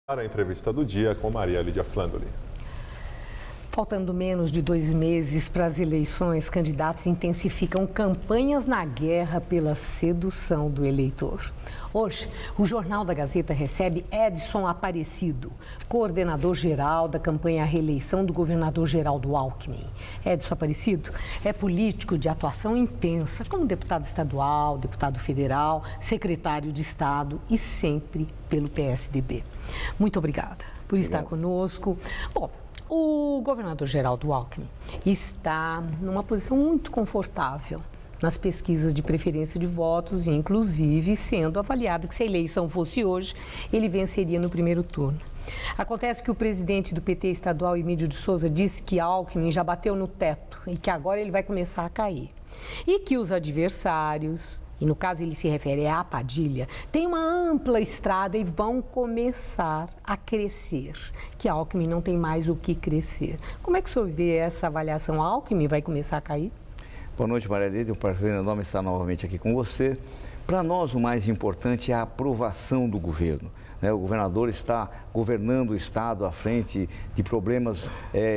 Para a entrevista do dia com Maria Lídia Flandoli. Faltando menos de 2 meses para as eleições, candidatos intensificam campanhas na guerra pela sedução do eleitor. Hoje, o Jornal da Gazeta recebe Edson Aparecido, coordenador-geral da campanha à reeleição do governador Geraldo Alckmin. Edson Aparecido é político de atuação intensa, como deputado estadual, deputado federal, secretário de Estado e sempre pelo PSDB. Muito obrigada por estar conosco. Bom, o governador Geraldo Alckmin está numa posição muito confortável nas pesquisas de preferência de votos, e inclusive sendo avaliado que se a eleição fosse hoje, ele venceria no primeiro turno. Acontece que o presidente do PT estadual, Emílio de Souza, disse que Alckmin já bateu no teto e que agora ele vai começar a cair. E que os adversários, e no caso ele se refere à Padilha, têm uma ampla estrada e vão começar a crescer, que Alckmin não tem mais o que crescer. Como é que o senhor vê essa avaliação? Alckmin vai começar a cair? Boa noite, Maria Lídia. É um prazer enorme estar novamente aqui com você. Para nós, o mais importante é a aprovação do governo. O governador está governando o Estado à frente de problemas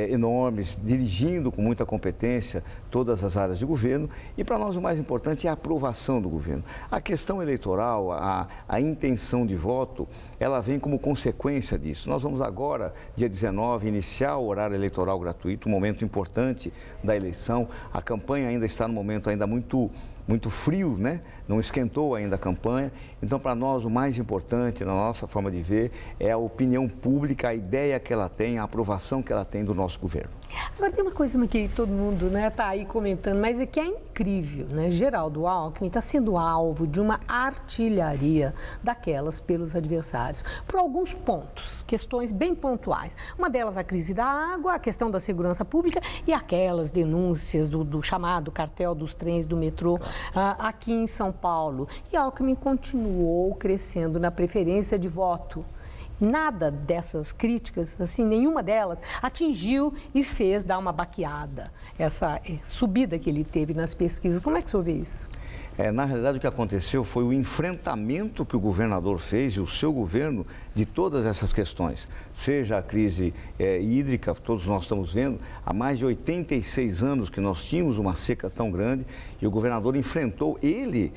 enormes, dirigindo com muita competência todas as áreas de governo. E para nós o mais importante é a aprovação do governo. A questão eleitoral, a intenção de voto, ela vem como consequência disso. Nós vamos agora, dia 19, iniciar o horário eleitoral gratuito, um momento importante da eleição. A campanha ainda está no momento ainda muito frio, né? Não esquentou ainda a campanha. Então, para nós, o mais importante, na nossa forma de ver, é a opinião pública, a ideia que ela tem, a aprovação que ela tem do nosso governo. Agora, tem uma coisa que todo mundo está aí comentando, mas é que é incrível, né? Geraldo Alckmin está sendo alvo de uma artilharia daquelas pelos adversários, por alguns pontos, questões bem pontuais. Uma delas, a crise da água, a questão da segurança pública e aquelas denúncias do chamado cartel dos trens do metrô aqui em São Paulo. E Alckmin continuou crescendo na preferência de voto. Nada dessas críticas, assim, nenhuma delas atingiu e fez dar uma baqueada, essa subida que ele teve nas pesquisas. Como é que o senhor vê isso? Na realidade, o que aconteceu foi o enfrentamento que o governador fez e o seu governo de todas essas questões. Seja a crise hídrica, todos nós estamos vendo, há mais de 86 anos que nós tínhamos uma seca tão grande e o governador enfrentou, ele,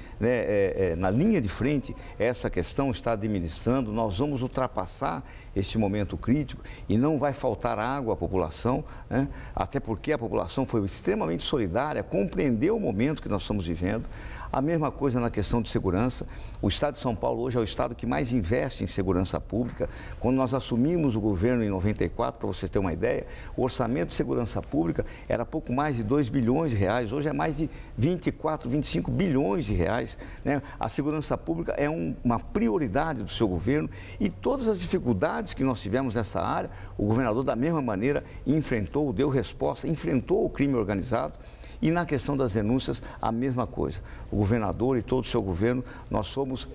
na linha de frente, essa questão, está administrando. Nós vamos ultrapassar este momento crítico e não vai faltar água à população, né? Até porque a população foi extremamente solidária, compreendeu o momento que nós estamos vivendo. A mesma coisa na questão de segurança. O Estado de São Paulo hoje é o Estado que mais investe em segurança pública. Quando nós assumimos o governo em 94, para você ter uma ideia, o orçamento de segurança pública era pouco mais de 2 bilhões de reais. Hoje é mais de 24, 25 bilhões de reais, né? A segurança pública é uma prioridade do seu governo e todas as dificuldades que nós tivemos nessa área, o governador da mesma maneira enfrentou, deu resposta, enfrentou o crime organizado. E na questão das denúncias, a mesma coisa. O governador e todo o seu governo, nós fomos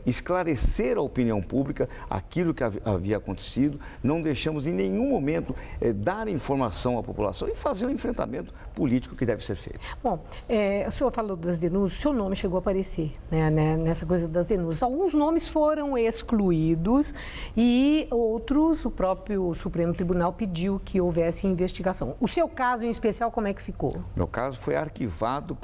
esclarecer a opinião pública aquilo que havia acontecido, não deixamos em nenhum momento dar informação à população e fazer o enfrentamento político que deve ser feito. Bom, o senhor falou das denúncias, o seu nome chegou a aparecer, né, nessa coisa das denúncias. Alguns nomes foram excluídos e outros, o próprio Supremo Tribunal pediu que houvesse investigação. O seu caso em especial, como é que ficou? Meu caso foi arquivado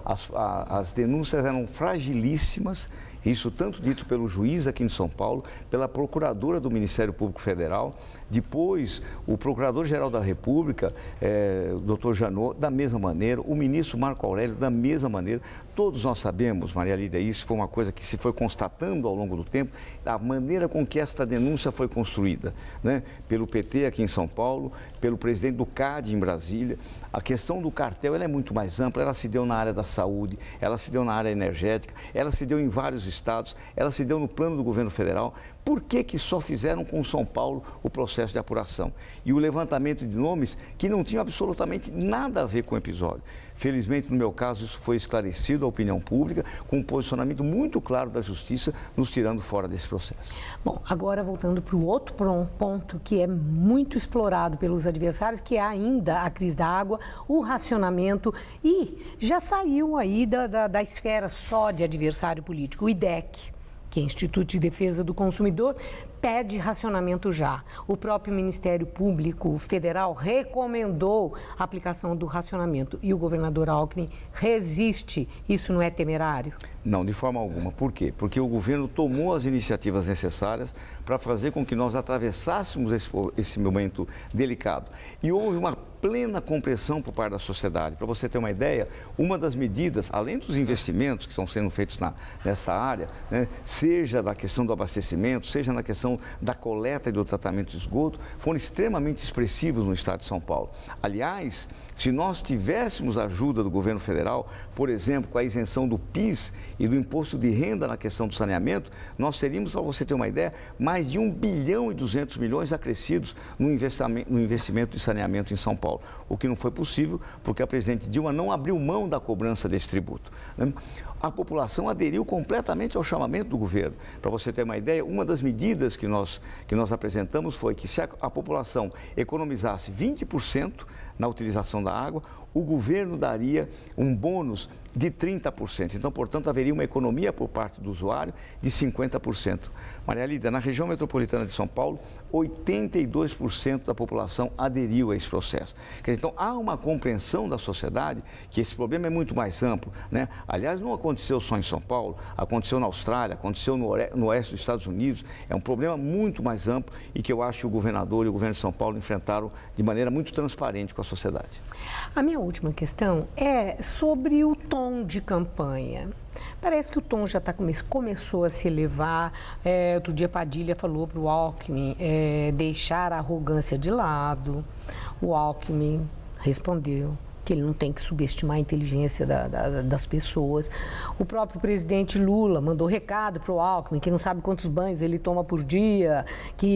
as denúncias eram fragilíssimas, isso tanto dito pelo juiz aqui em São Paulo, pela procuradora do Ministério Público Federal, depois o Procurador-Geral da República, o doutor Janot, da mesma maneira, o ministro Marco Aurélio, da mesma maneira. Todos nós sabemos, Maria Lídia, isso foi uma coisa que se foi constatando ao longo do tempo, a maneira com que esta denúncia foi construída, né? Pelo PT aqui em São Paulo, pelo presidente do CAD em Brasília. A questão do cartel ela é muito mais ampla, ela se deu na área da saúde, ela se deu na área energética, ela se deu em vários estados, ela se deu no plano do governo federal. Por que só fizeram com São Paulo o processo de apuração? E o levantamento de nomes que não tinham absolutamente nada a ver com o episódio. Felizmente, no meu caso, isso foi esclarecido à opinião pública, com um posicionamento muito claro da Justiça, nos tirando fora desse processo. Bom, agora voltando para o outro ponto que é muito explorado pelos adversários, que é ainda a crise da água, o racionamento, e já saiu aí da esfera só de adversário político, o IDEC, que é Instituto de Defesa do Consumidor, pede racionamento já. O próprio Ministério Público Federal recomendou a aplicação do racionamento e o governador Alckmin resiste. Isso não é temerário? Não, de forma alguma. Por quê? Porque o governo tomou as iniciativas necessárias para fazer com que nós atravessássemos esse momento delicado. E houve uma plena compreensão por parte da sociedade. Para você ter uma ideia, uma das medidas, além dos investimentos que estão sendo feitos nessa área, né, seja na questão do abastecimento, seja na questão da coleta e do tratamento de esgoto, foram extremamente expressivos no estado de São Paulo. Aliás, se nós tivéssemos a ajuda do governo federal, por exemplo, com a isenção do PIS e do imposto de renda na questão do saneamento, nós teríamos, para você ter uma ideia, mais de 1 bilhão e 200 milhões acrescidos no investimento de saneamento em São Paulo. O que não foi possível porque a presidente Dilma não abriu mão da cobrança desse tributo, né? A população aderiu completamente ao chamamento do governo. Para você ter uma ideia, uma das medidas que nós apresentamos foi que se a população economizasse 20% na utilização da água, o governo daria um bônus de 30%. Então, portanto, haveria uma economia por parte do usuário de 50%. Maria Lídia, na região metropolitana de São Paulo, 82% da população aderiu a esse processo. Então, há uma compreensão da sociedade que esse problema é muito mais amplo, né? Aliás, não aconteceu só em São Paulo, aconteceu na Austrália, aconteceu no oeste dos Estados Unidos. É um problema muito mais amplo e que eu acho que o governador e o governo de São Paulo enfrentaram de maneira muito transparente com a sociedade. A minha última questão é sobre o tom de campanha. Parece que o tom já começou a se elevar. Outro dia Padilha falou para o Alckmin deixar a arrogância de lado. O Alckmin respondeu que ele não tem que subestimar a inteligência das pessoas. O próprio presidente Lula mandou recado para o Alckmin, que não sabe quantos banhos ele toma por dia,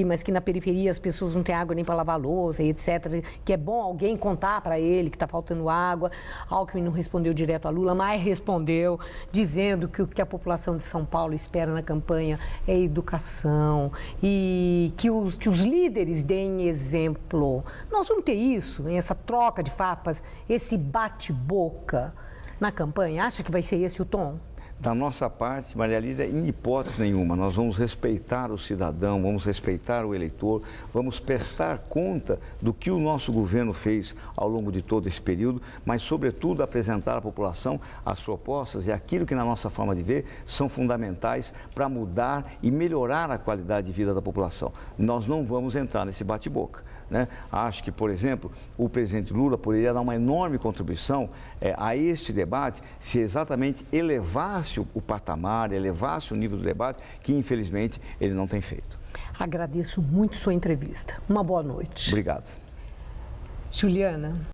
mas que na periferia as pessoas não têm água nem para lavar louça, e etc. Que é bom alguém contar para ele que está faltando água. Alckmin não respondeu direto a Lula, mas respondeu dizendo que o que a população de São Paulo espera na campanha é educação e que os líderes deem exemplo. Nós vamos ter isso, essa troca de farpas, esse bate-boca na campanha? Acha que vai ser esse o tom? Da nossa parte, Maria Lídia, em hipótese nenhuma, nós vamos respeitar o cidadão, vamos respeitar o eleitor, vamos prestar conta do que o nosso governo fez ao longo de todo esse período, mas, sobretudo, apresentar à população as propostas e aquilo que, na nossa forma de ver, são fundamentais para mudar e melhorar a qualidade de vida da população. Nós não vamos entrar nesse bate-boca, né? Acho que, por exemplo, o presidente Lula poderia dar uma enorme contribuição a este debate se exatamente elevasse o patamar, elevasse o nível do debate, que infelizmente ele não tem feito. Agradeço muito sua entrevista. Uma boa noite. Obrigado. Juliana.